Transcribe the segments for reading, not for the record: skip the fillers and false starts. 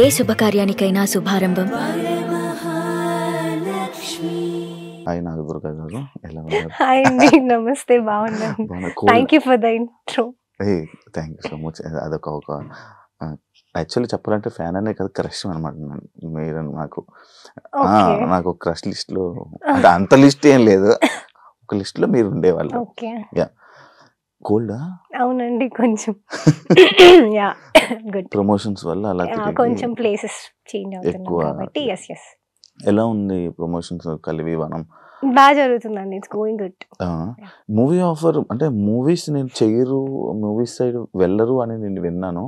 ఏ శుభకార్యానికైనా శుభారంభం. Hi Nagadurga గారు, ఎలా ఉన్నారు? హాయ్ అండి, నమస్తే, బాగున్నాను. Thank you for the intro. Thank you so much. అదొక యాక్చువల్లీ చెప్పాలంటే ఫ్యాన్ అనే కదా, క్రష్ అనమాట. మీరు నాకు క్రష్ లిస్ట్ లో అంటే అంత లిస్ట్ ఏం లేదు, ఒక లిస్ట్ లో మీరు ఉండేవాళ్ళు. యా, కోల్డా? అవునండి, కొంచెం గుడ్. ప్రమోషన్స్ వల్ల అలా కొంచెం ప్లేసెస్ చేంజ్ అవుతున్నాయి కాబట్టి. Yes yes. ఎలా ఉంది ప్రమోషన్స్? కలివి వనం బాగా జరుగుతుందండి, it's going good. Movie offer అంటే మూవీస్ నేను చేయరు, మూవీస్ సైడ్ వెళ్ళరు అని నేను విన్నాను.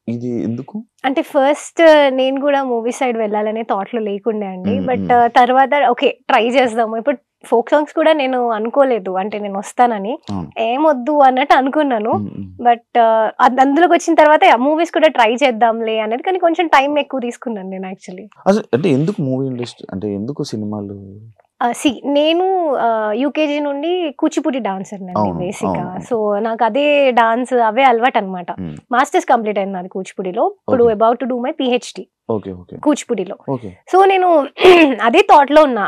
ఇది ఎందుకు? అంటే ఫస్ట్ నేను కూడా మూవీ సైడ్ వెళ్ళాలనే థాట్ లో లేకుండే అండి. బట్ తర్వాత ఓకే ట్రై చేద్దాము. ఇప్పుడు ఫోక్ సాంగ్స్ కూడా నేను అనుకోలేదు, అంటే నేను వస్తానని ఏమొద్దు అన్నట్టు అనుకున్నాను. బట్ అందులోకి వచ్చిన తర్వాత మూవీస్ కూడా ట్రై చేద్దాంలే అనేది, కానీ కొంచెం టైం ఎక్కువ తీసుకున్నాను నేను యాక్చువల్లీ. అంటే ఎందుకు మూవీ ఇండస్ట్రీ, అంటే ఎందుకు సినిమాలు? నేను యూకేజీ నుండి కూచిపూడి డాన్సర్ అండి బేసిక్ గా. సో నాకు అదే డాన్స్ అవే అలవాటు అనమాట. మాస్టర్స్ కంప్లీట్ అయింది నాది కూచిపూడిలో. ఇప్పుడు about to do my PhD కూచిపూడిలో. సో నేను అదే థాట్ లో ఉన్నా,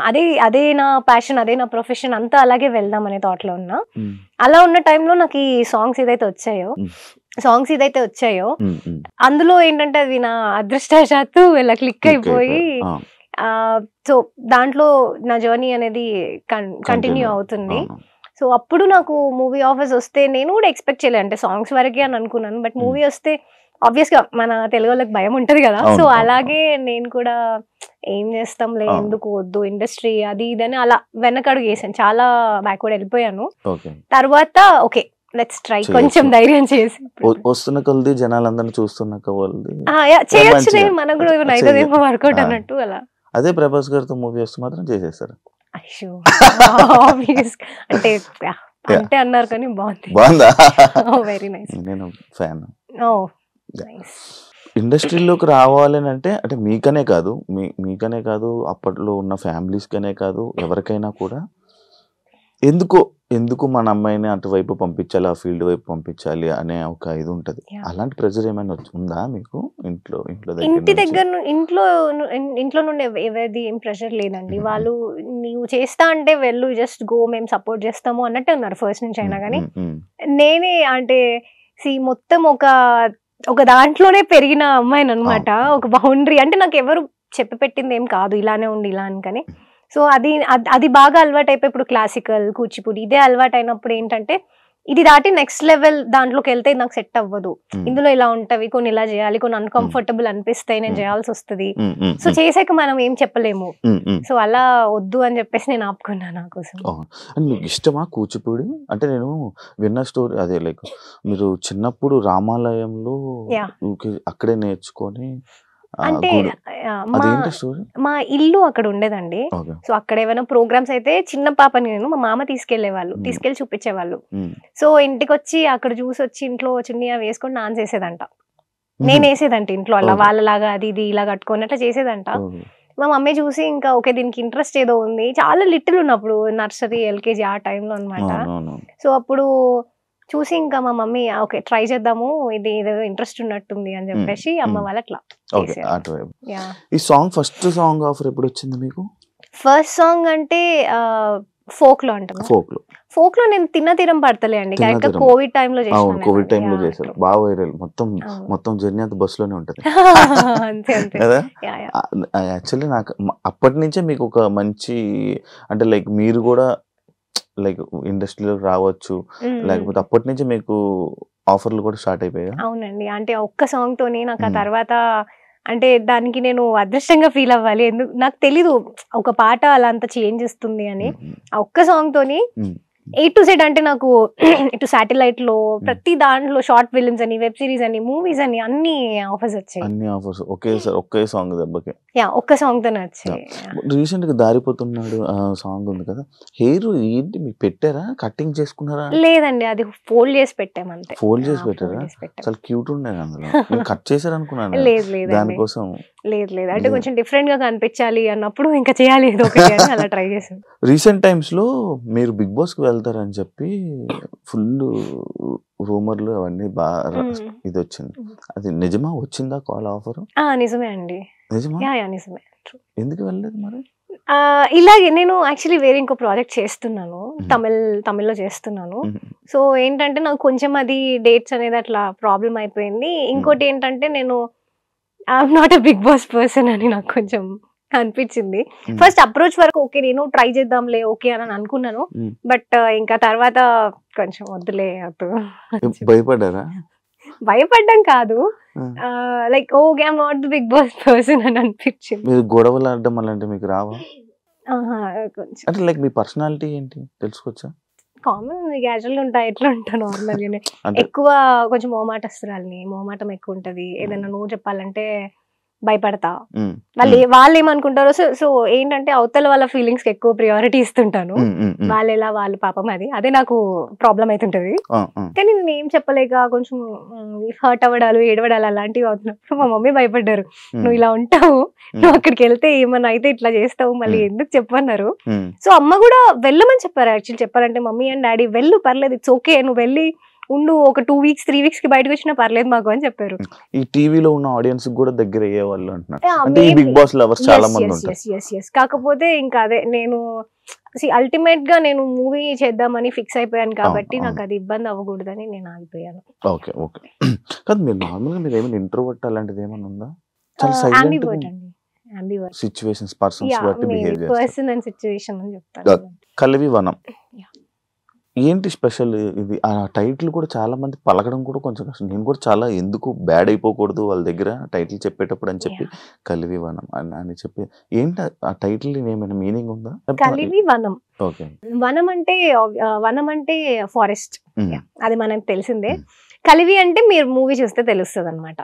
అదే నా ప్యాషన్, అదే నా ప్రొఫెషన్, అంతా అలాగే వెళ్దాం అనే థాట్ లో ఉన్నా. అలా ఉన్న టైంలో నాకు ఈ సాంగ్స్ ఏదైతే వచ్చాయో అందులో ఏంటంటే అది నా అదృష్టవశాత్తు ఇలా క్లిక్ అయిపోయి, సో దాంట్లో నా జర్నీ అనేది కంటిన్యూ అవుతుంది. సో అప్పుడు నాకు మూవీ ఆఫర్స్ వస్తే నేను కూడా ఎక్స్పెక్ట్ చేయలేదు, అంటే సాంగ్స్ వరకే అని అనుకున్నాను. బట్ మూవీ వస్తే ఆబ్వియస్ గా మన తెలుగు వాళ్ళకి భయం ఉంటది కదా. సో అలాగే నేను కూడా ఏం చేస్తాంలే, ఎందుకు వద్దు ఇండస్ట్రీ అది ఇదని అలా వెనకడుగు వేసాను, చాలా బ్యాక్వర్డ్ వెళ్ళిపోయాను. తర్వాత ఓకే లెట్స్ ట్రై, కొంచెం ధైర్యం చేసి వస్తున్న కొద్ది జనాలందరినీ చూస్తున్న చేయొచ్చు, మనకు కూడా నైదేమో వర్కౌట్ అన్నట్టు అలా. అదే ప్రభాస్ గారితో మూవీ వస్తే మాత్రం చేసేస్తారు. అంటే అన్నారు కానీ బాగుందా? వెరీ నైస్, నేను ఫ్యాన్. ఇండస్ట్రీలోకి రావాలని అంటే మీకనే కాదు అప్పట్లో ఉన్న ఫ్యామిలీస్ కనే కాదు, ఎవరికైనా కూడా ఎందుకు మన అమ్మాయిని అటువైపు పంపించాలి, ఆ ఫీల్డ్ వైపు పంపించాలి అనే ఒక ఇది ఉంటది. అలాంటి ప్రెజర్ ఏమైనా ఉందా మీకు ఇంటి దగ్గర? ఇంట్లో నుండి ఎవరిది ఏం ప్రెషర్ లేదండి. వాళ్ళు నీవు చేస్తా అంటే వెళ్ళు, జస్ట్ గో, మేము సపోర్ట్ చేస్తాము అన్నట్టే ఉన్నారు ఫస్ట్ నుంచి అయినా. కానీ నేనే అంటే మొత్తం ఒక దాంట్లోనే పెరిగిన అమ్మాయిని అనమాట. ఒక బౌండరీ అంటే నాకు ఎవరు చెప్పి పెట్టింది ఏం కాదు, ఇలానే ఉండి ఇలా అని. కానీ సో అది బాగా అలవాటు అయిపోయి ఇప్పుడు క్లాసికల్ కూచిపూడి ఇదే అలవాటు అయినప్పుడు ఏంటంటే ఇది దాటి నెక్స్ట్ లెవెల్ దాంట్లోకి వెళ్తే నాకు సెట్ అవ్వదు. ఇందులో ఇలా ఉంటవి, కొన్ని ఇలా చేయాలి, కొన్ని అన్కంఫర్టబుల్ అనిపిస్తాయి, నేను చేయాల్సి వస్తుంది. సో చేసాక మనం ఏం చెప్పలేము. సో అలా వద్దు అని చెప్పేసి నేను ఆపుకున్నాను నా కోసం. మీకు ఇష్టమా కూచిపూడి? అంటే నేను విన్న స్టోరీ అదే, లైక్ మీరు చిన్నప్పుడు రామాలయంలో అక్కడే నేర్చుకొని, అంటే మా ఇల్లు అక్కడ ఉండేదండి. సో అక్కడ ఏమైనా ప్రోగ్రామ్స్ అయితే చిన్న పాపని నేను మా మామ తీసుకెళ్లి చూపించేవాళ్ళు. సో ఇంటికి వచ్చి అక్కడ చూసి వచ్చి ఇంట్లో చున్నీ వేసుకొని డాన్స్ వేసేదంట. నేను వేసేదంట ఇంట్లో అలా వాళ్ళలాగా, అది ఇది ఇలా కట్టుకొని అట్లా చేసేదంట. మా మమ్మీ చూసి ఇంకా ఓకే దీనికి ఇంట్రెస్ట్ ఏదో ఉంది, చాలా లిటిల్ ఉన్నప్పుడు నర్సరీ ఎల్కేజీ ఆ టైంలో అనమాట. సో అప్పుడు చూసి ఇంకా మా మమ్మీ ఓకే ట్రై చేద్దాము, ఇది ఏదో ఇంట్రెస్ట్ ఉన్నట్టుంది అని చెప్పేసి అమ్మ వాళ్ళు అట్లా. ఈ సాంగ్ ఫస్ట్ సాంగ్ ఆఫర్ ఎప్పుడు వచ్చింది మీకు? ఫస్ట్ సాంగ్ అంటే ఫోక్ లో అంటారు. ఫోక్ లో నేను తిన్న తీరం పడతలే అండి, కరెక్ట్ గా కోవిడ్ టైమ్ లో చేశాను. కోవిడ్ టైమ్ లో చేశారు, బాగా వైరల్. మొత్తం జర్నీ అంతా బస్ లోనే ఉంటది కదా. యాక్చువల్లీ నాకు అప్పటి నుంచే మీకు ఒక మంచి, అంటే లైక్ మీరు కూడా లైక్ ఇండస్ట్రీలోకి రావచ్చు, లేకపోతే అప్పటి నుంచి మీకు ఆఫర్లు కూడా స్టార్ట్ అయిపోయాయి? అవునండి, అంటే ఒక్క సాంగ్ తోనే నాకు ఆ తర్వాత అంటే దానికి నేను అదృష్టంగా ఫీల్ అవ్వాలి. ఎందుకు నాకు తెలీదు ఒక పాట అలా అంత చేంజ్ ఇస్తుంది అని. ఆ ఒక్క సాంగ్ తోని A to Z అంటే నాకు ఇటు శాటిలైట్ లో ప్రతి దాంట్లో షార్ట్ ఫిల్మ్స్ అని, వెబ్ సిరీస్ అని, మూవీస్ అని అన్ని ఆఫర్స్ వచ్చాయి. ఒకే సాంగ్ దెబ్బకి ఒక్క సాంగ్ తోనే వచ్చాయి. రీసెంట్ గా దారిపోతున్నాడు సాంగ్ ఉంది కదా, హెయిర్ ఏంటి మీకు పెట్టారా, కటింగ్ చేసుకున్నారా? లేదండి, అది ఫోల్డ్ చేసి పెట్టామంతే. ఫోల్డ్ చేసి పెట్టారా? చాలా క్యూట్ ఉండేది అందులో. కట్ చేశారు అనుకున్నాను. లేదు దానికోసం లేదు అంటే కొంచెం డిఫరెంట్ గా కనిపించాలి అన్నప్పుడు ఇంకా చేయాలి ఏదో ఒకటి అని అలా ట్రై చేశాను. రీసెంట్ టైమ్స్ లో మీరు బిగ్ బాస్ కి వెళ్తారని చెప్పి ఫుల్ రూమర్లు అవన్నీ బాగా ఇది వచ్చింది. అది నిజమా? వచ్చిందా కాల్ ఆఫర్? నిజమే అండి. నిజమా? నిజమే. ఎందుకు వెళ్ళలేదు మరి? ఇలాగే నేను యాక్చువల్లీ వేరే ఇంకో ప్రాజెక్ట్ చేస్తున్నాను, తమిళ్లో చేస్తున్నాను. సో ఏంటంటే నాకు కొంచెం అది డేట్స్ అనేది అట్లా ప్రాబ్లం అయిపోయింది. ఇంకోటి ఏంటంటే నేను I'm not a Bigg Boss person అని నాకు కొంచెం అనిపించింది. ఫస్ట్ అప్రోచ్ వరకు ఓకే నేను ట్రై చేద్దాంలే ఓకే అని అనుకున్నాను. బట్ ఇంకా తర్వాత కొంచెం వద్దులే భయపడ్డారా? భయపడ్డం కాదు, like okay I'm not the Bigg Boss person అని అనిపించింది. మీరు గొడవలు ఆడడం అలాంటి మీకు రావా? కొంచెం అంటే లైక్ మీ పర్సనాలిటీ ఏంటి తెలుసుకోవచ్చా? కామన్ క్యాజువల్ గా ఉంటాయి, ఎట్లా ఉంటాను నార్మల్గానే. ఎక్కువ కొంచెం మొహమాటస్తురాలిని, మొహమాటం ఎక్కువ ఉంటది. ఏదైనా నువ్వు చెప్పాలంటే భయపడతా. వాళ్ళు ఏమనుకుంటారో. సో ఏంటంటే అవతల వాళ్ళ ఫీలింగ్స్ కి ఎక్కువ ప్రియారిటీ ఇస్తుంటాను. వాళ్ళు ఎలా వాళ్ళు పాపం అదే నాకు ప్రాబ్లం అవుతుంటది. కానీ నేను ఏం చెప్పలేక కొంచెం హర్ట్ అవ్వడాలు, ఏడవడాలు అలాంటివి అవుతున్నప్పుడు మా మమ్మీ భయపడ్డారు. నువ్వు ఇలా ఉంటావు, నువ్వు అక్కడికి వెళ్తే ఏమన్నా అయితే ఇట్లా చేస్తావు, మళ్ళీ ఎందుకు చెప్పన్నారు. సో అమ్మ కూడా వెళ్ళమని చెప్పారు. యాక్చువల్లీ చెప్పాలంటే మమ్మీ అండ్ డాడీ వెళ్ళు, పర్లేదు, ఇట్స్ ఓకే, నువ్వు వెళ్ళి ఉండు, ఒక 2 weeks 3 weeks కి బయటకు వచ్చినా పర్లేదు మాకు అని చెప్పారు. ఈ టీవీలో ఉన్న ఆడియన్స్ కూడా దగ్గర అయ్యే వాళ్ళు అంటున్నారు. అంటే ఈ బిగ్ బాస్ లవర్స్ చాలా మంది ఉంటారు. కాకపోతే ఇంకా అదే నేను అల్టిమేట్ గా నేను మూవీ చేద్దామని ఫిక్స్ అయిపోయాను కాబట్టి నాకు అది ఇబ్బంది అవ్వకూడదని నేను ఆగిపోయాను. Okay okay. కాదు మీరు నార్మల్ గా మీరు ఏమైనా ఇంట్రోవర్ట్ అలాంటిది ఏమైనా ఉందా? చాలా సైలెంట్ అండి. సిచువేషన్స్ పర్సన్స్ బట్టి బిహేవ్ చేస్తారు. పర్సన్ అండ్ సిచువేషన్ అని చెప్తాను. కలివి వనం ఏంటి స్పెషల్? ఇది ఆ టైటిల్ కూడా చాలా మంది పలకడం కూడా కొంచెం కష్టం. నేను కూడా చాలా ఎందుకు బ్యాడ్ అయిపోకూడదు వాళ్ళ దగ్గర టైటిల్ చెప్పేటప్పుడు అని చెప్పి కలివి వనం అని చెప్పి, ఏంటి ఆ టైటిల్ ఏమైనా మీనింగ్ ఉందా? కలివి వనం. ఓకే. వనం అంటే ఫారెస్ట్, అది మనకు తెలిసిందే. కలివి అంటే మీరు మూవీ చూస్తే తెలుస్తుంది అనమాట.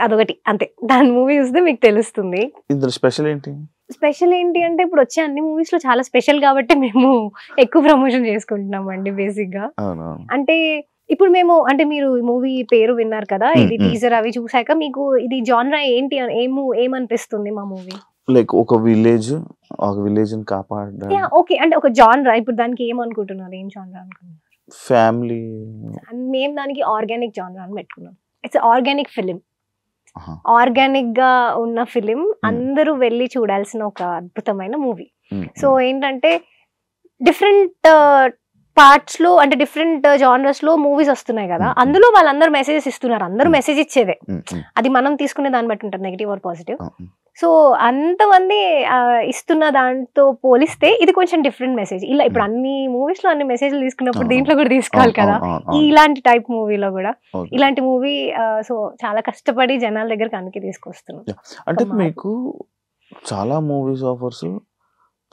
అదొకటి అంతే, దాని మూవీ చూస్తే మీకు తెలుస్తుంది. ఇందులో స్పెషల్ ఏంటి? స్పెషల్ ఏంటి అంటే ఇప్పుడు వచ్చే అన్ని మూవీస్ లో చాలా స్పెషల్ కాబట్టి మేము ఎక్కువ ప్రమోషన్ చేసుకుంటున్నాం అండి బేసిక్ గా. అంటే ఇప్పుడు మేము అంటే మీరు మూవీ పేరు విన్నారు కదా, ఇది టీజర్ అవి చూసాక మీకు ఇది జానరా ఏంటి ఏమనిపిస్తుంది మా మూవీ? లైక్ ఒక విలేజ్ కాపాడ. ఓకే, అంటే ఒక జానరా. ఇప్పుడు దానికి ఏమనుకుంటున్నారు, ఏం జానరా అనుకుంటున్నారు? ఫ్యామిలీ. మేము దానికి ఆర్గానిక్ జానరా అని పెట్టుకున్నాం. It's organic film. ఆర్గానిక్ గా ఉన్న ఫిలిం, అందరూ వెళ్ళి చూడాల్సిన ఒక అద్భుతమైన మూవీ. సో ఏంటంటే డిఫరెంట్ పార్ట్స్ లో అంటే డిఫరెంట్ జానర్స్ లో మూవీస్ వస్తున్నాయి కదా, అందులో వాళ్ళందరూ మెసేజెస్ ఇస్తున్నారు. అందరూ మెసేజ్ ఇచ్చేదే, అది మనం తీసుకునే దాన్ని బట్టి ఉంటుంది, నెగిటివ్ ఆర్ పాజిటివ్. సో అంతమంది ఇస్తున్న దాంతో పోలిస్తే ఇది కొంచెం డిఫరెంట్ మెసేజ్. ఇలా ఇప్పుడు అన్ని మూవీస్ లో అన్ని మెసేజ్లు తీసుకున్నప్పుడు దీంట్లో కూడా తీసుకోవాలి కదా, ఇలాంటి టైప్ మూవీలో కూడా ఇలాంటి మూవీ. సో చాలా కష్టపడి జనాల దగ్గర కనుక తీసుకొస్తున్నాం. అంటే మీకు చాలా మూవీస్ ఆఫర్స్,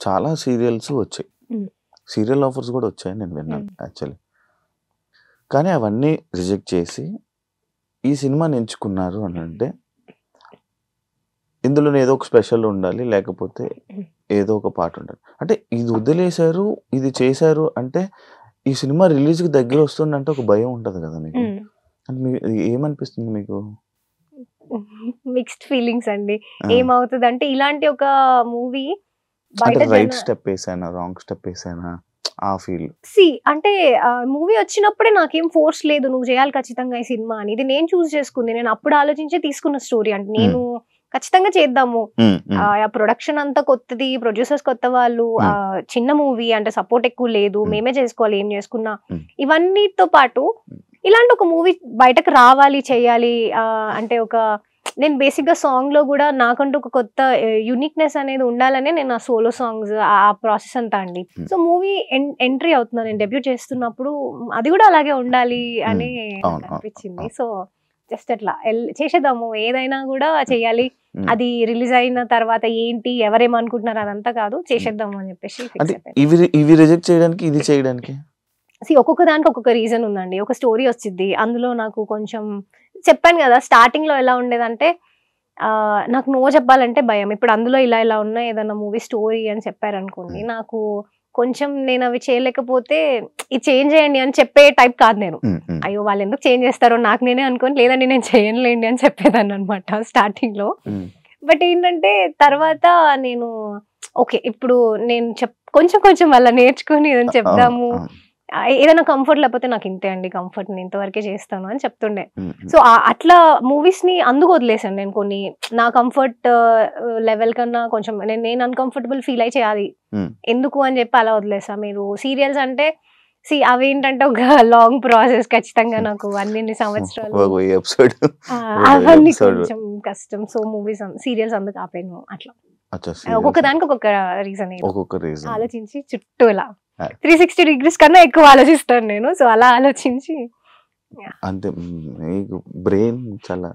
చాలా సీరియల్స్ వచ్చాయి, సీరియల్ ఆఫర్స్ కూడా వచ్చాయి నేను విన్నాను యాక్చువల్లీ. కానీ అవన్నీ రిజెక్ట్ చేసి ఈ సినిమాని ఎంచుకున్నారు అని అంటే ఇందులో ఏదో ఒక స్పెషల్ ఉండాలి, లేకపోతే ఏదో ఒక పాట ఉండాలి. అంటే ఇది వదిలేశారు, ఇది చేశారు అంటే ఈ సినిమా రిలీజ్కి దగ్గర వస్తుందంటే ఒక భయం ఉంటుంది కదా మీకు. అంటే ఏమనిపిస్తుంది మీకు? మిక్స్డ్ ఫీలింగ్స్ అండి. ఏమవుతుంది అంటే ఇలాంటి ఒక మూవీ రైట్ స్టెప్ వేసానా, రాంగ్ స్టెప్ వేసానా ఆ ఫీల్. అంటే మూవీ వచ్చినప్పుడే నాకేం ఫోర్స్ లేదు నువ్వు చేయాలి ఖచ్చితంగా ఈ సినిమా అని. ఇది నేను చూస్ చేసుకుంది, నేను అప్పుడు ఆలోచించే తీసుకున్న స్టోరీ. అంటే నేను ఖచ్చితంగా చేద్దాము, ప్రొడక్షన్ అంతా కొత్తది, ప్రొడ్యూసర్స్ కొత్త వాళ్ళు, చిన్న మూవీ అంటే సపోర్ట్ ఎక్కువ లేదు, మేమే చేసుకోవాలి ఏం చేసుకున్నా. ఇవన్నీతో పాటు ఇలాంటి ఒక మూవీ బయటకు రావాలి, చేయాలి అంటే నేను బేసిక్ గా సాంగ్ లో కూడా నాకంటూ ఒక కొత్త యూనిక్నెస్ అనేది ఉండాలనే నేను ఆ సోలో సాంగ్స్ ఆ ప్రాసెస్ అంతా అండి. సో మూవీ ఎంట్రీ అవుతున్నా, నేను డెబ్యూ చేస్తున్నప్పుడు అది కూడా అలాగే ఉండాలి అని అనిపించింది. సో జస్ట్ అట్లా చేసేద్దాము, ఏదైనా కూడా చేయాలి, అది రిలీజ్ అయిన తర్వాత ఏంటి ఎవరేమనుకుంటున్నారు అదంతా కాదు, చేసేద్దాము అని చెప్పేసి. ఇవి రిజెక్ట్ చేయడానికి ఇది చేయడానికి ఒక్కొక్క దానికి ఒక్కొక్క రీజన్ ఉందండి. ఒక స్టోరీ వచ్చింది, అందులో నాకు కొంచెం చెప్పాను కదా స్టార్టింగ్ లో ఎలా ఉండేదంటే నాకు నో చెప్పాలంటే భయం. ఇప్పుడు అందులో ఇలా ఉన్నాయి, ఏదన్నా మూవీ స్టోరీ అని చెప్పారనుకోండి, నాకు కొంచెం నేను అవి చేయలేకపోతే ఇది చేంజ్ చేయండి అని చెప్పే టైప్ కాదు నేను. అయ్యో వాళ్ళు ఎందుకు చేంజ్ చేస్తారో నాకు నేనే అనుకోని, లేదండి నేను చేయనులేండి అని చెప్పేదాన్ని అనమాట స్టార్టింగ్ లో. బట్ ఏంటంటే తర్వాత నేను ఓకే ఇప్పుడు నేను కొంచెం కొంచెం అలా నేర్చుకుని ఏదైనా చెప్దాము, ఏదైనా కంఫర్ట్ లేకపోతే నాకు ఇంతే అండి కంఫర్ట్, నేను ఇంతవరకే చేస్తాను అని చెప్తుండే. సో అట్లా మూవీస్ ని అందుకు వదిలేసాను నేను. కొన్ని నా కంఫర్ట్ లెవెల్ కన్నా కొంచెం నేను అన్కంఫర్టబుల్ ఫీల్ అయి చేయాలి ఎందుకు అని చెప్పి అలా వదిలేసా. మీరు సీరియల్స్ అంటే అవేంటంటే ఒక లాంగ్ ప్రాసెస్, ఖచ్చితంగా నాకు అన్ని సంవత్సరాలు అవన్నీ కొంచెం కష్టం. సో మూవీస్ సీరియల్స్ అందుకు ఆపాను. అట్లా ఒక్కొక్క దానికి ఒక్కొక్క రీజన్ ఆలోచించి చుట్టూ ఇలా 360 degrees కన్నా ఎక్కువ ఆలోచిస్తాను నేను. సో అలా ఆలోచించి అంతే. బ్రెయిన్ చాలా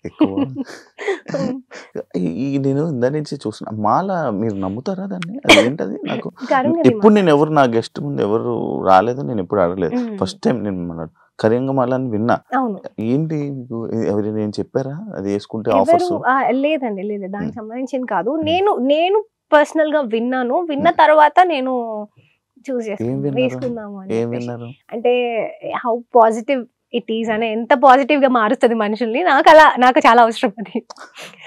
ఎక్కువ. నేను ఇందా నుంచి చూసిన మాల, మీరు నమ్ముతారా దాన్ని? అది ఏంటది? నాకు ఎప్పుడు నేను ఎవరు నా గెస్ట్ ముందు ఎవరు రాలేదు, నేను ఎప్పుడు అడగలేదు. ఫస్ట్ టైం నేను కరింగమాల అని విన్నా. ఏంటి ఎవరైనా ఏం చెప్పారా అది వేసుకుంటే ఆఫర్స్? లేదండి, లేదు, దానికి సంబంధించింది కాదు. నేను పర్సనల్ గా విన్నాను. విన్న తర్వాత నేను చూస్ చేసుకున్నాను వేసుకుందాము అని. అంటే హౌ పాజిటివ్ ఇట్ ఈస్ అని, ఎంత పాజిటివ్ గా మారుస్తుంది మనుషుల్ని. నాకు చాలా అవసరం అది.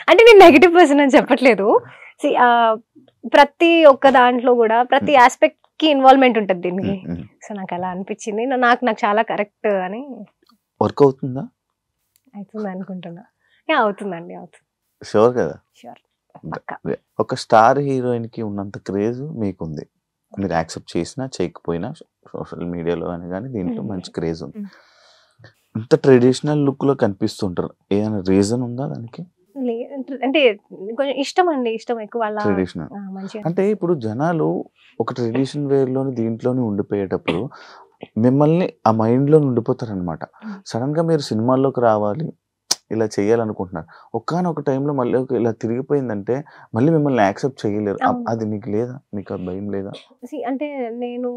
అంటే నేను నెగిటివ్ పర్సన్ అని చెప్పట్లేదు. ప్రతి ఒక్క దాంట్లో కూడా ప్రతి ఆస్పెక్ట్ కి ఇన్వాల్వ్మెంట్ ఉంటుంది దీనికి. సో నాకు అలా అనిపించింది. నాకు చాలా కరెక్ట్ అని. వర్క్ అవుతుందా? అవుతుంది అనుకుంటున్నా. అవుతుందండి, అవుతుంది. షూర్ కదా? షూర్. ఒక స్టార్ హీరోయిన్ కి ఉన్నంత క్రేజ్ మీకుంది. మీరు యాక్సెప్ట్ చేసినా చేయకపోయినా సోషల్ మీడియాలో అని కానీ దీంట్లో మంచి క్రేజ్ ఉంది. ఇంత ట్రెడిషనల్ లుక్ లో కనిపిస్తుంటారు, ఏదైనా రీజన్ ఉందా దానికి? అంటే కొంచెం ఇష్టం అండి, ఇష్టం ఎక్కువ ట్రెడిషనల్. అంటే ఇప్పుడు జనాలు ఒక ట్రెడిషన్ వేర్ లోని దీంట్లోనే ఉండిపోయేటప్పుడు మిమ్మల్ని ఆ మైండ్ లో ఉండిపోతారు అనమాట. సడన్ గా మీరు సినిమాల్లోకి రావాలి, ఇలా చేయాలనుకుంటున్నారు, ఒక్కనొక టైంలో మళ్ళీ ఇలా తిరిగిపోయిందంటే మళ్ళీ మిమ్మల్ని యాక్సెప్ట్ చేయలేరు. అది మీకు లేదా? మీకు ఆ భయం లేదా? అంటే నేను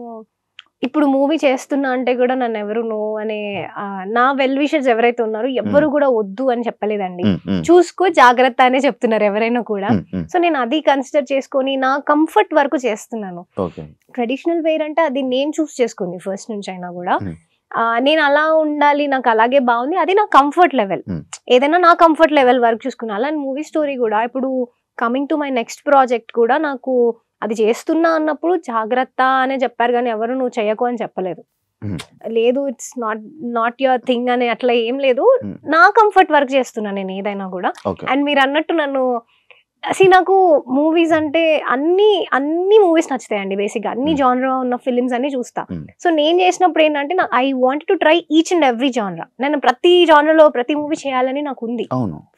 ఇప్పుడు మూవీ చేస్తున్నా అంటే కూడా నన్ను ఎవరు నో అనే నా వెల్ విషర్స్ ఎవరైతే ఉన్నారో ఎవరు కూడా వద్దు అని చెప్పలేదండి. చూసుకో జాగ్రత్త అనే చెప్తున్నారు ఎవరైనా కూడా. సో నేను అది కన్సిడర్ చేసుకొని నా కంఫర్ట్ వరకు చేస్తున్నాను. ట్రెడిషనల్ వేర్ అంటే అది నేను చూస్ చేసుకుంది ఫస్ట్ నుంచి అయినా కూడా. నేను అలా ఉండాలి, నాకు అలాగే బాగుంది, అది నా కంఫర్ట్ లెవెల్. ఏదైనా నా కంఫర్ట్ లెవెల్ వరకు చూసుకున్నా. అలా మూవీ స్టోరీ కూడా ఇప్పుడు coming to my next project కూడా నాకు అది చేస్తున్నా అన్నప్పుడు జాగ్రత్త అనే చెప్పారు, కానీ ఎవరు నువ్వు చేయకు అని చెప్పలేదు. లేదు ఇట్స్ నాట్ యువర్ థింగ్ అని అట్లా ఏం లేదు. నా కంఫర్ట్ వర్క్ చేస్తున్నా నేను ఏదైనా కూడా. అండ్ మీరు అన్నట్టు నన్ను నాకు మూవీస్ అంటే అన్ని మూవీస్ నచ్చుతాయండి. బేసిక్ గా అన్ని జానరా ఉన్న ఫిలిమ్స్ అన్ని చూస్తా. సో నేను చేసినప్పుడు ఏంటంటే I want to try each and every జానరా. నేను ప్రతి జానరాలో ప్రతి మూవీ చేయాలని నాకు ఉంది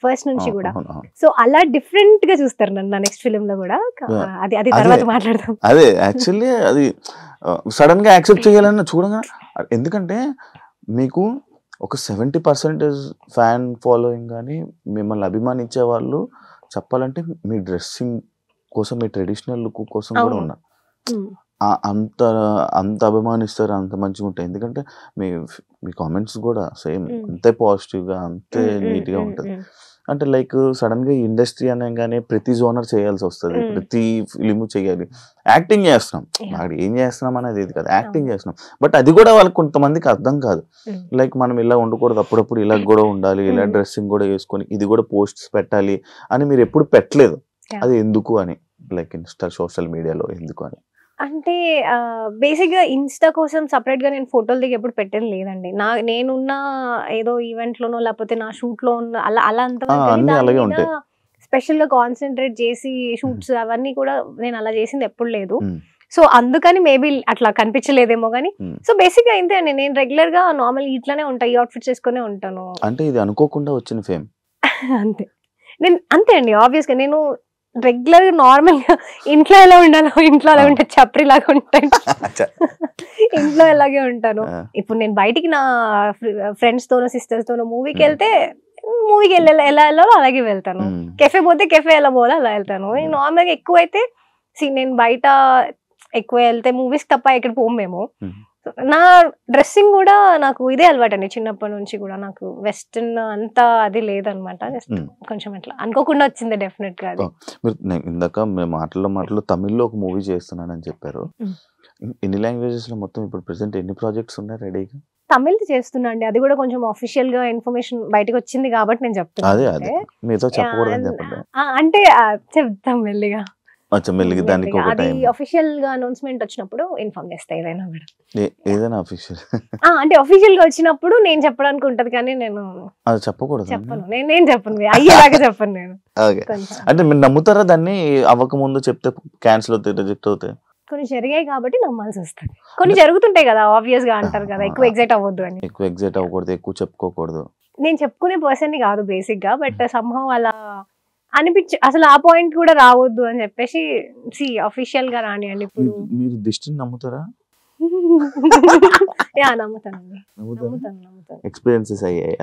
ఫస్ట్ నుంచి కూడా. సో అలా డిఫరెంట్ గా చూస్తారు నన్ను నెక్స్ట్ ఫిలిం లో కూడా. అది తర్వాత మాట్లాడదాం. అదే యాక్చువల్లీ అది సడన్ గా యాక్సెప్ట్ చేయాలని చూడగా, ఎందుకంటే మీకు ఒక 70% ఫ్యాన్ ఫాలోయింగ్ కానీ మిమ్మల్ని అభిమానించే వాళ్ళు చెప్పాలంటే మీ డ్రెస్సింగ్ కోసం, మీ ట్రెడిషనల్ లుక్ కోసం కూడా ఉన్నారు. అంత అభిమానిస్తారు, అంత మంచిగా ఉంటాయి. ఎందుకంటే మీ కామెంట్స్ కూడా సేమ్ అంతే పాజిటివ్ గా, అంతే నీట్ గా ఉంటుంది. అంటే లైక్ సడన్ గా ఇండస్ట్రీ అనగానే ప్రతి జోనర్ చేయాల్సి వస్తుంది, ప్రతి ఫిలిం చేయాలి. యాక్టింగ్ చేస్తున్నాం, అక్కడ ఏం చేస్తున్నాం అనేది ఇది కాదు, యాక్టింగ్ చేస్తున్నాం. బట్ అది కూడా వాళ్ళకి కొంతమందికి అర్థం కాదు. లైక్ మనం ఇలా ఉండకూడదు, అప్పుడప్పుడు ఇలా కూడా ఉండాలి, ఇలా డ్రెస్సింగ్ కూడా వేసుకొని ఇది కూడా పోస్ట్స్ పెట్టాలి అని మీరు ఎప్పుడు పెట్టలేదు. అది ఎందుకు అని, లైక్ ఇన్స్టా సోషల్ మీడియాలో ఎందుకు అని? అంటే బేసిక్ గా ఇన్స్టా కోసం సపరేట్ గా నేను ఫోటోలు దిగి ఎప్పుడు పెట్టేది లేదండి. నేనున్న ఏదో ఈవెంట్ లోనో లేకపోతే నా షూట్ లో ఉన్న అలా అంత స్పెషల్ గా కాన్సన్ట్రేట్ చేసి షూట్స్ అవన్నీ కూడా నేను అలా చేసింది ఎప్పుడు లేదు. సో అందుకని మేబీ అట్లా కనిపించలేదేమో గానీ. సో బేసిక్ గా ఇంతే అండి, నేను రెగ్యులర్ గా నార్మల్ ఇట్లానే ఉంటా, ఈ అవుట్ఫిట్స్ వేసుకునే ఉంటాను. అంటే ఇది అనుకోకుండా వచ్చిన ఫేమ్ అంతే. అంతే అండి, ఆబ్వియస్ గా నేను రెగ్యులర్ గా నార్మల్ గా ఇంట్లో ఎలా ఉండాలో ఇంట్లో అలా ఉంటే చప్రి లాగా ఉంటాను, ఇంట్లో ఎలాగే ఉంటాను. ఇప్పుడు నేను బయటికి నా ఫ్రెండ్స్ తోనో సిస్టర్స్ తోనో మూవీకి వెళ్తే మూవీకి ఎలా వెళ్ళాలో అలాగే వెళ్తాను. కెఫే పోతే కెఫే ఎలా పోవాలో అలా వెళ్తాను. నార్మల్ గా ఎక్కువ అయితే నేను బయట ఎక్కువ వెళ్తే మూవీస్ తప్ప ఎక్కడ పోము మేము. నా డ్రెస్సింగ్ కూడా నాకు ఇదే అలవాటు అండి చిన్నప్పటి నుంచి కూడా. నాకు వెస్టర్న్ అంతా అది లేదనమాట, జస్ట్ కొంచెం అట్లా అనుకోకుండా వచ్చింది డెఫినెట్ గా. మీరు ఇందాక మాటల్లో తమిళ్లో ఒక మూవీ చేస్తున్నానని చెప్పారు. ఎన్ని లాంగ్వేజెస్ లో మొత్తం ఇప్పుడు ప్రెసెంట్ ఎన్ని ప్రాజెక్ట్స్ ఉన్నాయి రెడీగా? తమిళ్ చేస్తున్నా అండి, అది కూడా కొంచెం ఆఫీషియల్ గా ఇన్ఫర్మేషన్ బయటకు వచ్చింది కాబట్టి నేను చెప్తాను. మీతో చెప్పకూడదని చెప్పండి అంటే చెప్తాం మెల్లిగా. అచ్చా మెల్లిగా దానికి ఒక అది టైం. అఫీషియల్ గా అనౌన్స్మెంట్ వచ్చినప్పుడు ఇన్ఫార్మ్ చేస్తా ఏదైనా కూడా. ఏదైనా అఫీషియల్ అంటే అఫీషియల్ గా వచ్చినప్పుడు నేను చెప్పడానికి ఉంటది కానీ నేను అది చెప్పకూడదు. చెప్పను, నేను చెప్పను, అయ్యేలాగా చెప్పను నేను. అంటే మీరు నమ్ముతారా దాన్ని? అవ్వక ముందు చెప్తే క్యాన్సిల్ అవుతాయి, రిజెక్ట్ అవుతాయి? కొన్ని జరిగాయి కాబట్టి నమ్మాల్సి వస్తుంది. కొన్ని జరుగుతుంటాయి కదా, ఆబ్వియస్ గా అంటారు కదా ఎక్కువ ఎగ్జైట్ అవ్వద్దు అని. ఎక్కువ ఎగ్జైట్ అవ్వకూడదు, ఎక్కువ చెప్పుకోకూడదు. నేను చెప్పుకునే పర్సన్ కాదు బేసిక్ గా, బట్ సంహవ్ అలా అసలు ఆ పాయింట్ కూడా రావద్దు అని చెప్పేసి అఫీషియల్ గా రానియండి. ఇప్పుడు మీరు దిష్టిని నమ్ముతారా? నమ్ముతాను. ఎక్స్పీరియన్సెస్ అయ్యాయి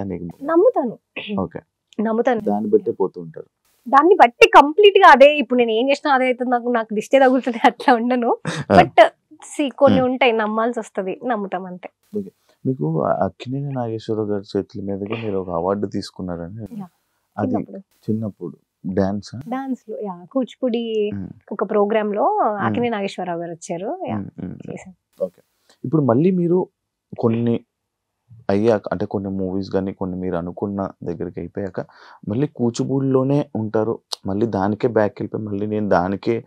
నమ్ముతాను. ఓకే, నమ్ముతాను. దాన్ని బట్టే పోతూ ఉంటారు. దాన్ని బట్టి కంప్లీట్ గా అదే, ఇప్పుడు నేను ఏం చేసినా అదే అవుతుంది, నాకు దిష్టే తగులుతుంది అట్లా ఉండను. బట్ కొన్ని ఉంటాయి నమ్మాల్సి వస్తుంది, నమ్ముతాం అంతే. మీకు అక్కినేని నాగేశ్వరరావు గారి చేతుల మీదుగా మీరు ఒక అవార్డు తీసుకున్నారని, అది చిన్నప్పుడు డాన్స్ లో కూచిపూడి ఒక ప్రోగ్రామ్ లో అక్కినేని నాగేశ్వరరావు గారు వచ్చారు. ఓకే, ఇప్పుడు మళ్ళీ మీరు కొన్ని అయ్యాక, అంటే కొన్ని మూవీస్ కానీ కొన్ని మీరు అనుకున్న దగ్గరికి అయిపోయాక మళ్ళీ కూచిపూడిలోనే ఉంటారు, మళ్ళీ దానికే బ్యాక్ వెళ్ళిపోయి మళ్ళీ నేను దానికే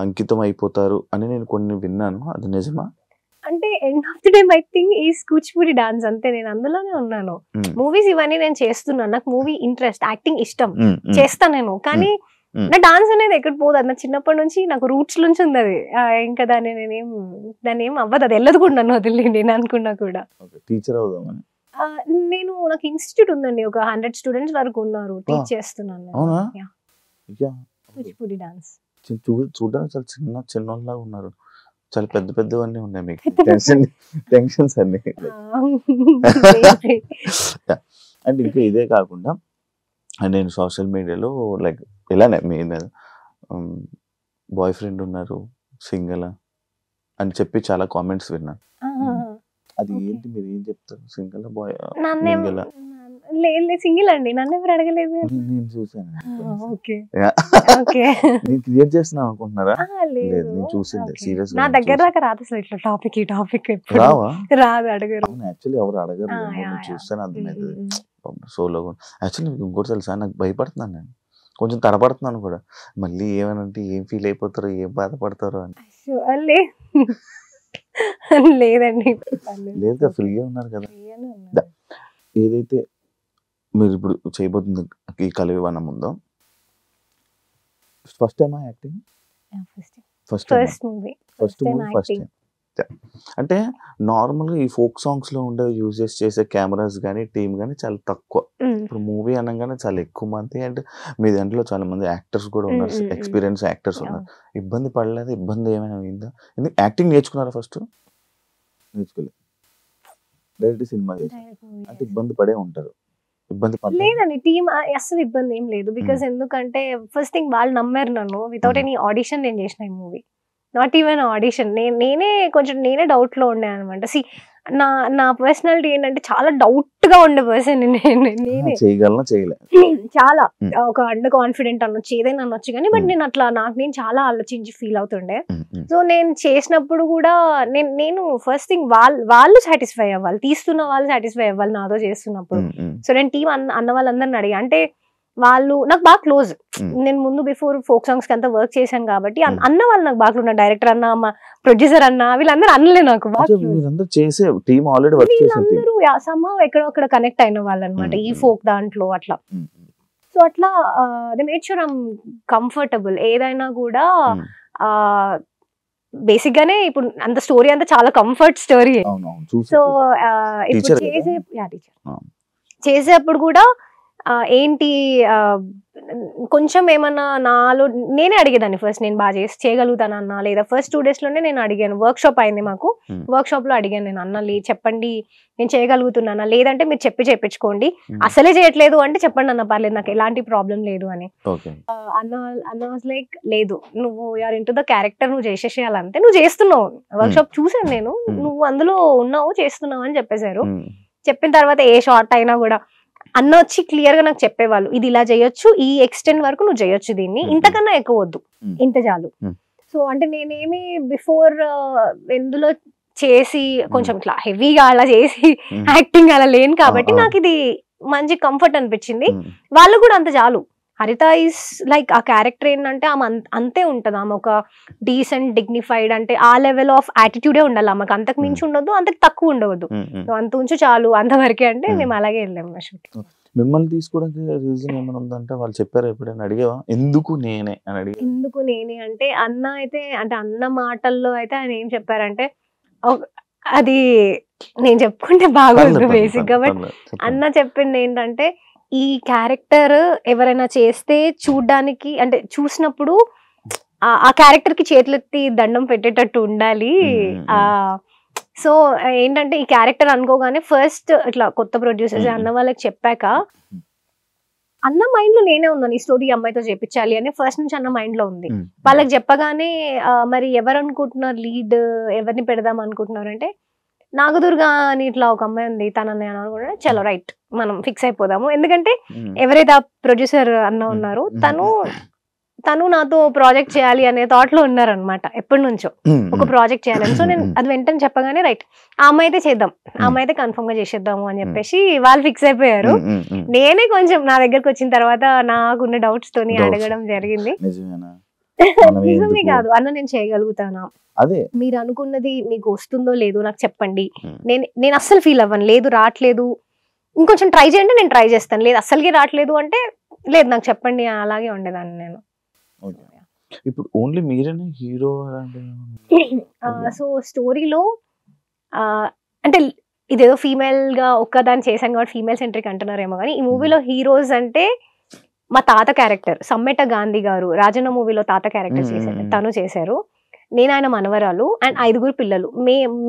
అంకితం అయిపోతారు అని నేను కొన్ని విన్నాను. అది నిజమా? అంటే end of the day I think is Kuchipudi dance అంతే. నేను అందులోనే ఉన్నాను. మూవీస్ ఇవన్నీ నేను చేస్తున్నాను, నాకు మూవీ ఇంట్రెస్ట్, యాక్టింగ్ ఇష్టం, చేస్తాను నేను. కానీ నా డాన్స్ అనేది ఎక్కడ పోదు, అది నా చిన్నప్పటి నుంచి నాకు రూట్స్ నుంచి ఉంది అది. ఇంకా దాన్ని ఏం అవ్వదు, అది వెళ్ళదు కూడా నన్ను వదిలి నేను అనుకున్నా కూడా. నాకు ఇన్స్టిట్యూట్ ఉందండి, ఒక 100 స్టూడెంట్స్ వరకు ఉన్నారు, టీచ్ చేస్తున్నాను కూచిపూడి డాన్స్. చూడడానికి చాలా చిన్నలాగా ఉన్నారు, చాలా పెద్ద పెద్దవన్నీ ఉన్నాయి మీకు, టెన్షన్స్ అన్ని. అండ్ ఇంకా ఇదే కాకుండా నేను సోషల్ మీడియాలో లైక్ ఇలానే మీ బాయ్ ఫ్రెండ్ ఉన్నారు, సింగిల్ అని చెప్పి చాలా కామెంట్స్ విన్నాను. అది ఏంటి, మీరు ఏం చెప్తారు? Single bye? సింగిల్ అండి, నన్ను ఎవరు అడగలేదు. నేను చూసాను, నేను క్రియేట్ చేస్తున్నా అనుకుంటున్నారా? లేదు, నేను చూసింది సీరియస్. నా దగ్గర దాకా రాదు అసలు ఇట్లా టాపిక్, ఈ టాపిక్ రాదు, అడగరు. యాక్చువల్లీ ఎవరు అడగరు, చూస్తాను అర్థమైంది. సోలో యాక్చువల్లీ ఇంకోటి తెలుసా, నాకు భయపడుతున్నాను, నేను కొంచెం తడబడుతున్నాను కూడా, మళ్ళీ ఏమనంటే ఏం ఫీల్ అయిపోతారో, ఏం బాధపడతారో అని. లేదండి, లేదు, ఫ్రీగా ఉన్నారు కదా. ఏదైతే మీరు ఇప్పుడు చేయబోతుంది ఈ కలవివనం ఉందో, ఫస్ట్ టైమా యాక్టింగ్? First time. అంటే నార్మల్గా ఈ ఫోక్ సాంగ్స్ లో ఉండే యూజెస్ చేసే కెమెరాస్ కానీ టీమ్ కానీ చాలా తక్కువ. ఇప్పుడు మూవీ అనగానే చాలా ఎక్కువ మంది, అండ్ మీ దాంట్లో చాలా మంది యాక్టర్స్ కూడా ఉన్నారు, ఎక్స్పీరియన్స్ యాక్టర్స్ ఉన్నారు. ఇబ్బంది పడలేదు? ఇబ్బంది ఏమైనా అయిందా? ఎందుకు యాక్టింగ్ నేర్చుకున్నారా ఫస్ట్? నేర్చుకోలేదు, డైరెక్ట్ సినిమా చేసి అంటే ఇబ్బంది పడే ఉంటారు. ఇబ్బంది లేదండి, టీమ్ అసలు ఇబ్బంది ఏం లేదు. బికాస్ ఎందుకంటే ఫస్ట్ థింగ్ వాళ్ళు నమ్మారు నన్ను. వితౌట్ ఎనీ ఆడిషన్ నేను చేసిన ఈ మూవీ, నాట్ ఈవెన్ ఆడిషన్. నేనే డౌట్ లో ఉండే అనమాట. నా పర్సనాలిటీ ఏంటంటే చాలా డౌట్ గా ఉండే పర్సన్ నేనే, చాలా ఒక అండర్ కాన్ఫిడెంట్ అనొచ్చు, ఏదైనా అనొచ్చు కానీ, బట్ నేను అట్లా నేను చాలా ఆలోచించి ఫీల్ అవుతుండే. సో నేను చేసినప్పుడు కూడా నేను ఫస్ట్ థింగ్ వాళ్ళు సాటిస్ఫై అవ్వాలి, తీస్తున్న వాళ్ళు సాటిస్ఫై అవ్వాలి నాతో చేస్తున్నప్పుడు. సో నేను టీం అన్న వాళ్ళందరిని అడిగా, అంటే వాళ్ళు నాకు బాగా క్లోజ్. నేను ముందు బిఫోర్ ఫోక్ సాంగ్స్ కి అంతా వర్క్ చేశాను కాబట్టి అన్న వాళ్ళు నాకు బాగా క్లోజ్. డైరెక్టర్ అన్న, మా ప్రొడ్యూసర్ అన్న, వీళ్ళందరూ అన్నలే నాకు బాగా. వీళ్ళందరూ సమ్హౌ ఎక్కడొక్కడ కనెక్ట్ అయిన వాళ్ళు అనమాట ఈ ఫోక్ దాంట్లో అట్లా. సో అట్లా they made sure I'm comfortable. ఏదైనా కూడా బేసిక్ గానే ఇప్పుడు అంత స్టోరీ అంతా చాలా కంఫర్ట్ స్టోరీ. సో ఇప్పుడు చేసేప్పుడు కూడా ఏంటి కొంచెం ఏమన్నా నాలో నేనే అడిగేదాన్ని ఫస్ట్, నేను బాగా చేయగలుగుతానన్నా లేదా. ఫస్ట్ 2 days లోనే నేను అడిగాను, వర్క్ షాప్ అయింది మాకు, వర్క్ షాప్ లో అడిగాను నేను, అన్న చెప్పండి నేను చేయగలుగుతున్నానా, లేదంటే మీరు చెప్పించుకోండి, అసలే చేయట్లేదు అంటే చెప్పండి అన్న, పర్లేదు నాకు ఎలాంటి ప్రాబ్లం లేదు అని. అన్న వాజ్ లైక్, లేదు నువ్వు యూఆర్ ఇంటూ ద క్యారెక్టర్, నువ్వు చేసేసేయాలంటే, నువ్వు చేస్తున్నావు, వర్క్ షాప్ చూసాను నేను, నువ్వు అందులో ఉన్నావు, చేస్తున్నావు అని చెప్పేశారు. చెప్పిన తర్వాత ఏ షార్ట్ అయినా కూడా అన్న వచ్చి క్లియర్ గా నాకు చెప్పేవాళ్ళు, ఇది ఇలా చేయొచ్చు, ఈ ఎక్స్టెంట్ వరకు నువ్వు చేయొచ్చు, దీన్ని ఇంతకన్నా ఎక్కువ వద్దు, ఇంత చాలు. సో అంటే నేనేమి బిఫోర్ ఎందులో చేసి కొంచెం ఇట్లా హెవీగా అలా చేసి యాక్టింగ్ అలా లేను కాబట్టి నాకు ఇది మంచి కంఫర్ట్ అనిపించింది. వాళ్ళు కూడా అంత చాలు, హరిత ఈస్ లైక్ ఆ క్యారెక్టర్ ఏంటంటే ఆమె అంతే ఉంటుంది. ఆమె ఒక డీసెంట్ డిగ్నిఫైడ్, అంటే ఆ లెవెల్ ఆఫ్ యాటిట్యూడే ఉండాలి ఆమెకు, అంతకు మించి ఉండొద్దు, అంతకు తక్కువ ఉండవద్దు, అంత ఉంచు చాలు అంతవరకే అంటే మేము అలాగే వెళ్ళాము మా షూటింగ్. మిమ్మల్ని తీసుకోవడానికి రీజన్ ఏమైనా ఉందంటే వాళ్ళు చెప్పారు ఎప్పుడైనా అడిగావా ఎందుకు నేనే అని అడిగా? ఎందుకు నేనే అంటే అన్న అయితే, అంటే అన్న మాటల్లో అయితే ఆయన ఏం చెప్పారంటే, అది నేను చెప్పుకుంటే బాగోదు బేసిక్ గా, బట్ అన్న చెప్పింది ఏంటంటే ఈ క్యారెక్టర్ ఎవరైనా చేస్తే చూడ్డానికి, అంటే చూసినప్పుడు ఆ క్యారెక్టర్ కి చేతులెత్తి దండం పెట్టేటట్టు ఉండాలి. సో ఏంటంటే ఈ క్యారెక్టర్ అనుకోగానే ఫస్ట్ ఇట్లా కొత్త ప్రొడ్యూసర్స్ అన్న వాళ్ళకి చెప్పాక అన్న మైండ్ లో నేనే ఉన్నాను, ఈ స్టోరీ అమ్మాయితో చేపించాలి అని ఫస్ట్ నుంచి అన్న మైండ్ లో ఉంది. వాళ్ళకి చెప్పగానే మరి ఎవరు అనుకుంటున్నారు లీడ్, ఎవరిని పెడదాం అనుకుంటున్నారు అంటే నాగదుర్గ అని ఇట్లా ఒక అమ్మాయి ఉంది, తనని అనుకుంటే చలో రైట్ మనం ఫిక్స్ అయిపోదాము. ఎందుకంటే ఎవరైతే ఆ ప్రొడ్యూసర్ అన్న ఉన్నారో తను నాతో ప్రాజెక్ట్ చేయాలి అనే థాట్ లో ఉన్నారనమాట, ఎప్పటి నుంచో ఒక ప్రాజెక్ట్ చేయాలని. సో నేను అది వెంటనే చెప్పగానే రైట్ ఆ అమ్మాయి అయితే చేద్దాం, ఆ అమ్మాయి అయితే కన్ఫర్మ్ గా చేసేద్దాము అని చెప్పేసి వాళ్ళు ఫిక్స్ అయిపోయారు. నేనే కొంచెం నా దగ్గరకు వచ్చిన తర్వాత నాకున్న డౌట్స్ తోని అడగడం జరిగింది. నిజమే కాదు అన్న, నేను చేయగలుగుతానా, అదే మీరు అనుకున్నది మీకు వస్తుందో లేదో నాకు చెప్పండి, నేను అస్సలు ఫీల్ అవ్వను, లేదు రావట్లేదు ఇంకొంచెం ట్రై చేయండి నేను ట్రై చేస్తాను, లేదు అస్సలకి రావట్లేదు అంటే లేదు నాకు చెప్పండి, అలాగే ఉండేదాన్ని నేను. ఇప్పుడు ఓన్లీ మీరేనా హీరో? సో స్టోరీలో అంటే ఇదేదో ఫీమేల్ గా ఒక్కదాన్ని చేశాను కాబట్టి ఫీమేల్ సెంట్రిక్ అంటున్నారేమో కానీ, ఈ మూవీలో హీరోస్ అంటే మా తాత క్యారెక్టర్ సమ్మెట గాంధీ గారు రాజన్న మూవీలో తాత క్యారెక్టర్ చేశారు, తను చేశారు. నేను ఆయన మనవరాలు అండ్ 5 పిల్లలు,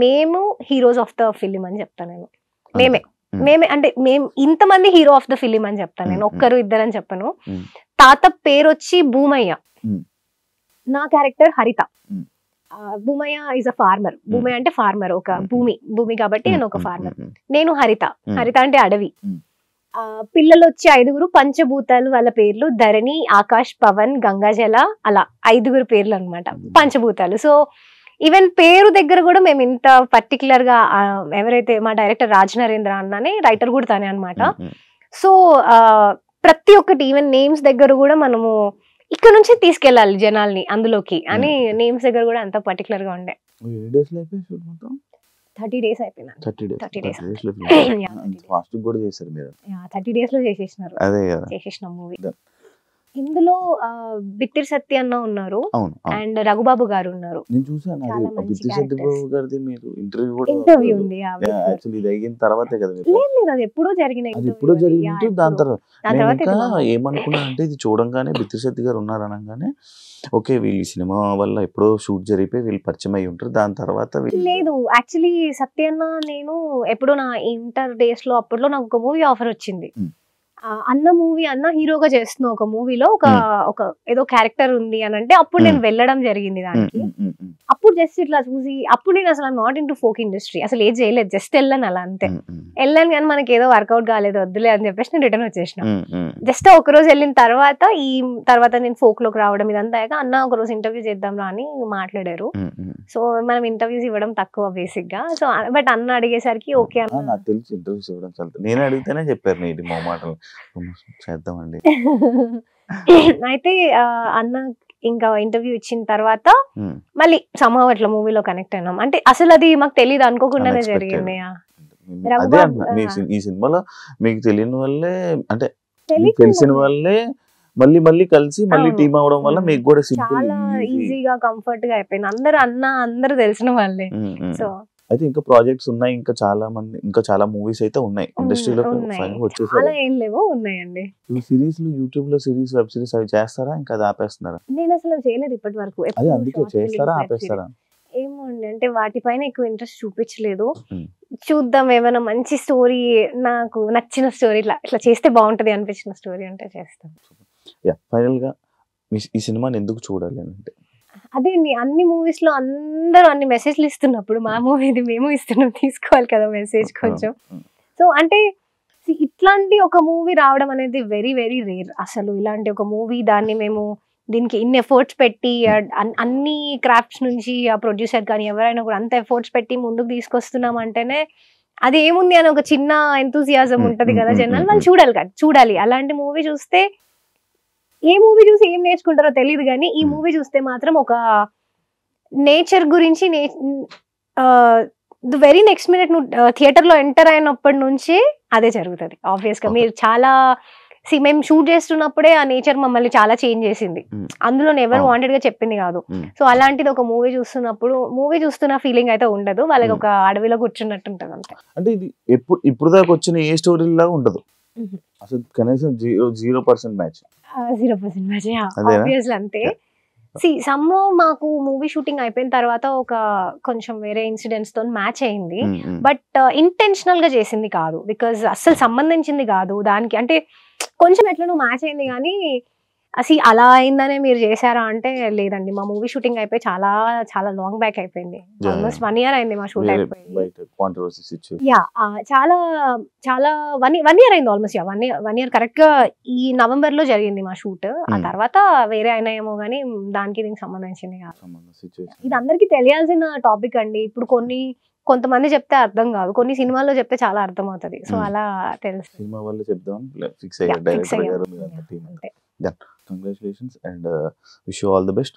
మేము హీరోస్ ఆఫ్ ద ఫిలిం అని చెప్తాను నేను. మేమే అంటే మేము ఇంతమంది హీరో ఆఫ్ ద ఫిలిం అని చెప్తాను నేను, ఒక్కరు ఇద్దరు అని చెప్పను. తాత పేరు వచ్చి భూమయ్య, నా character Haritha. Bhumayya is a farmer, Bhumayya అంటే ఫార్మర్, ఒక భూమి కాబట్టి నేను ఒక ఫార్మర్. నేను హరిత అంటే అడవి. పిల్లలు వచ్చి 5 పంచభూతాలు, వాళ్ళ పేర్లు ధరణి, ఆకాష్, పవన్, గంగాజల, అలా 5 పేర్లు అనమాట పంచభూతాలు. సో ఈవెన్ పేరు దగ్గర కూడా మేము ఇంత పర్టికులర్ గా, ఎవరైతే మా డైరెక్టర్ రాజ్ నరేంద్ర అన్ననే రైటర్ కూడా తనే అనమాట. సో ప్రతి ఒక్కటి ఈవెన్ నేమ్స్ దగ్గర కూడా మనము ఇక్కడ నుంచి తీసుకెళ్ళాలి జనాల్ని అందులోకి అని, నేమ్స్ దగ్గర కూడా అంత పర్టికులర్ గా ఉండే. 30 days అయిపోయినా. 30 days లో చేసేసిన మూవీ. ఇందులో బిత్తిరి సత్య అన్న ఉన్నారు అండ్ రఘుబాబు గారు ఉన్నారు. ఇంటర్వ్యూ ఉంది, అది ఎప్పుడో జరిగిన ఏమనుకున్నా అంటే ఇది చూడంగానే బిత్తిరి సత్య గారు ఉన్నారు అనగానే ఓకే వీళ్ళు సినిమా వల్ల ఎప్పుడో షూట్ జరిగిపోయి వీళ్ళు పరిచయం అయి ఉంటారు, దాని తర్వాత లేదు. యాక్చువల్లీ సత్యన్న నేను ఎప్పుడో నా ఇంటర్ డేస్ లో అప్పట్లో నాకు ఒక మూవీ ఆఫర్ వచ్చింది. అన్న మూవీ, అన్న హీరోగా చేస్తున్న ఒక మూవీలో ఒక ఏదో క్యారెక్టర్ ఉంది అని అంటే అప్పుడు నేను వెళ్ళడం జరిగింది దానికి. అప్పుడు జస్ట్ ఇట్లా చూసి, అప్పుడు నేను అసలు not in to folk industry, అసలు ఏది చేయలేదు, జస్ట్ వెళ్ళాను అలా అంతే. వెళ్ళాను కానీ మనకి ఏదో వర్కౌట్ కాలేదు, వద్దులే అని చెప్పేసి నేను రిటర్న్ వచ్చేసిన. జస్ట్ ఒక రోజు వెళ్ళిన తర్వాత నేను ఫోక్ లోకి రావడం ఇదంతా అయ్యాక అన్న ఒక రోజు ఇంటర్వ్యూ చేద్దాం రా అని మాట్లాడారు. సో మనం ఇంటర్వ్యూస్ ఇవ్వడం తక్కువ బేసిక్ గా, సో బట్ అన్న అడిగేసరికి ఓకే అన్న. నాకు తెలుసు ఇంటర్వ్యూస్ ఇవ్వడం చాలా, నేను అడిగితేనే చెప్పారు నీటి మా మాటలు చేద్దామండి. అయితే అన్న ఇంకా ఇంటర్వ్యూ ఇచ్చిన తర్వాత మళ్ళీ సమ్హౌ అట్లా మూవీలో కనెక్ట్ అయినాం. అంటే అసలు అది మాకు తెలియదు, అనుకోకుండానే జరిగింది. ఈ సినిమాలో మీకు తెలియని వల్లే, అంటే తెలిసిన వల్లే మళ్ళీ కలిసి మళ్ళీ టీమ్ అవడం వల్ల మీకు కూడా చాలా ఈజీగా కంఫర్ట్ గా అయిపోయింది. అందరూ తెలిసిన వాళ్ళే. సో అయితే ఇంకా ప్రాజెక్ట్స్ ఉన్నాయి, ఇంకా చాలా మూవీస్ అయితే ఉన్నాయి ఇండస్ట్రీలో చాలా ఏం లేవో ఉన్నాయండి. సిరీస్ యూట్యూబ్ లో సిరీస్, వెబ్ సిరీస్ అవి చేస్తారా ఇంకా అది ఆపేస్తున్నారా? నేను అసలు చేయలేదు ఇప్పటి వరకు. అందుకే చేస్తారా ఆపేస్తారా? ఏమో అండి, అంటే వాటిపైన ఎక్కువ ఇంట్రెస్ట్ చూపించలేదు. చూద్దాం ఏమైనా మంచి స్టోరీ, నాకు నచ్చిన స్టోరీ, ఇట్లా చేస్తే బాగుంటది అనిపించిన స్టోరీ అంటే చేస్తాను. ఫైనల్ గా ఈ సినిమాని ఎందుకు చూడాలి అంటే అదే అండి, అన్ని మూవీస్ లో అందరూ అన్ని మెసేజ్లు ఇస్తున్నప్పుడు మా మూవీది మేము ఇస్తున్నాం, తీసుకోవాలి కదా మెసేజ్ కొంచెం. సో అంటే ఇట్లాంటి ఒక మూవీ రావడం అనేది వెరీ వెరీ రేర్. అసలు ఇలాంటి ఒక మూవీ, దాన్ని మేము దీనికి ఇన్ని ఎఫర్ట్స్ పెట్టి, అన్ని క్రాఫ్ట్స్ నుంచి ఆ ప్రొడ్యూసర్ కానీ ఎవరైనా కూడా అంత ఎఫర్ట్స్ పెట్టి ముందుకు తీసుకొస్తున్నాం అంటేనే అది ఏముంది అని ఒక చిన్న ఎంతూజియాజం ఉంటది కదా జనాలు, వాళ్ళు చూడాలి. అలాంటి మూవీ చూస్తే ఏ మూవీ చూసి ఏం నేర్చుకుంటారో తెలియదు కానీ ఈ మూవీ చూస్తే మాత్రం ఒక నేచర్ గురించి ది వెరీ నెక్స్ట్ మినిట్ నువ్వు థియేటర్ లో ఎంటర్ అయినప్పటి నుంచి అదే జరుగుతుంది ఆబ్వియస్ గా. మీరు చాలా మేము షూట్ చేస్తున్నప్పుడే ఆ నేచర్ మమ్మల్ని చాలా చేంజ్ చేసింది, అందులో ఎవరు వాంటెడ్ గా చెప్పింది కాదు. సో అలాంటిది ఒక మూవీ చూస్తున్నప్పుడు మూవీ చూస్తున్న ఫీలింగ్ అయితే ఉండదు, వాళ్ళకి ఒక అడవిలో కూర్చున్నట్టు ఉంటుంది అంతే. అంటే ఇది ఇప్పుడు దాకా వచ్చిన ఏ స్టోరీ లాగా ఉండదు అసలు, కనీసం 0% మ్యాచ్. 0% మ్యాచ్ ఆబ్వియస్లీ అంతే. మాకు మూవీ షూటింగ్ అయిపోయిన తర్వాత ఒక కొంచెం వేరే ఇన్సిడెంట్స్ తో మ్యాచ్ అయింది, బట్ ఇంటెన్షనల్ గా చేసింది కాదు, బికాజ్ అస్సలు సంబంధించింది కాదు దానికి. అంటే కొంచెం ఎట్లా మ్యాచ్ అయింది కానీ అసలు అలా అయిందనే మీరు చేశారా అంటే లేదండి. మా మూవీ షూటింగ్ అయిపోయి చాలా చాలా లాంగ్ బ్యాక్ అయిపోయింది, ఆల్మోస్ట్ 1 year అయింది మా షూట్ అయిపోయి. యా చాలా చాలా 1 year అయింది ఆల్మోస్ట్. 1 year కరెక్ట్ గా ఈ నవంబర్ లో జరిగింది మా షూట్. ఆ తర్వాత వేరే అయినా ఏమో గానీ దానికి దీనికి సంబంధించింది కాదు. ఇది అందరికి తెలియాల్సిన టాపిక్ అండి. ఇప్పుడు కొంతమంది చెప్తే అర్థం కాదు, కొన్ని సినిమాల్లో చెప్తే చాలా అర్థం అవుతుంది. సో అలా తెలుసు. సినిమా వల్ల చెప్దాం ఫిక్స్ అయ్యారు డైరెక్టర్ గారు. Congratulations and wish you all the best.